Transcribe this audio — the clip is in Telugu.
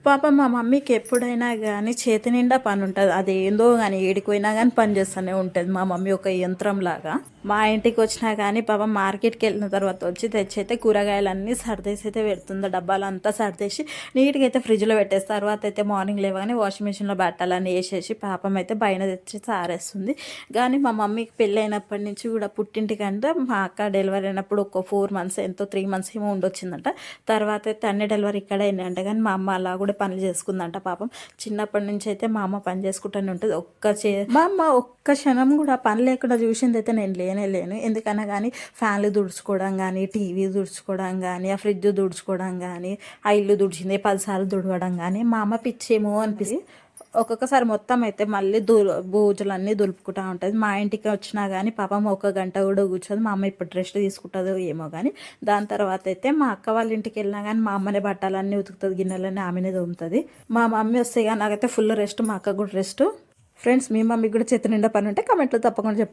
పాపం మా మమ్మీకి ఎప్పుడైనా కానీ చేతి నిండా పని ఉంటుంది. అదేందో కానీ ఏడిపోయినా కానీ పని చేస్తూనే ఉంటుంది మా మమ్మీ, ఒక యంత్రంలాగా. మా ఇంటికి వచ్చినా కానీ పాపం మార్కెట్కి వెళ్ళిన తర్వాత వచ్చి తెచ్చైతే కూరగాయలన్నీ సర్దేసి అయితే పెడుతుంది. డబ్బాలంతా సర్దేసి నీట్గా అయితే ఫ్రిడ్జ్లో పెట్టేసి తర్వాత అయితే మార్నింగ్ లేవగానే వాషింగ్ మిషన్లో బట్టలన్నీ వేసేసి పాపం అయితే బయట తెచ్చి ఆరేస్తుంది. కానీ మా మమ్మీకి పెళ్ళి అయినప్పటి నుంచి కూడా పుట్టింటికంటే మా అక్క డెలివరీ అయినప్పుడు ఒక 4 months ఎంతో 3 months ఏమో ఉండొచ్చిందంట. తర్వాత అయితే అన్ని డెలివరీ ఇక్కడ అయినాయంట. కానీ మా అమ్మ అలా కూడా పనులు చేసుకుందంట. పాపం చిన్నప్పటి నుంచి అయితే మా అమ్మ పని చేసుకుంటూనే ఉంటుంది. మా అమ్మ ఒక్క క్షణం కూడా పని లేకుండా చూసింది అయితే నేను లేను. ఎందుకన్నా కానీ ఫ్యాన్లు తుడుచుకోవడం కానీ, టీవీ తుడుచుకోవడం కానీ, ఆ ఫ్రిడ్జ్ తుడుచుకోవడం కానీ, ఆ ఇల్లు తుడిచింది 10 సార్లు తుడవడం కానీ మా అమ్మ పిచ్చేమో అనిపిస్తుంది. ఒక్కొక్కసారి మొత్తం అయితే మళ్ళీ బూజులన్నీ దులుపుకుంటూ ఉంటుంది. మా ఇంటికి వచ్చినా కానీ పాపం 1 గంట కూడా కూర్చోదు. మా అమ్మ ఇప్పుడు రెస్ట్ తీసుకుంటుందో ఏమో కానీ. దాని తర్వాత అయితే మా అక్క వాళ్ళ ఇంటికి వెళ్ళినా కానీ మా అమ్మనే బట్టలన్నీ ఉతుకుతుంది, గిన్నెలన్నీ ఆమెనే తోముతుంది. మా మమ్మీ వస్తే కానీ నాకైతే ఫుల్ రెస్ట్, మా అక్క కూడా రెస్ట్. ఫ్రెండ్స్, మీ మమ్మీకి కూడా చేతి నిండా పని ఉంటే కమెంట్లో తప్పకుండా చెప్పండి.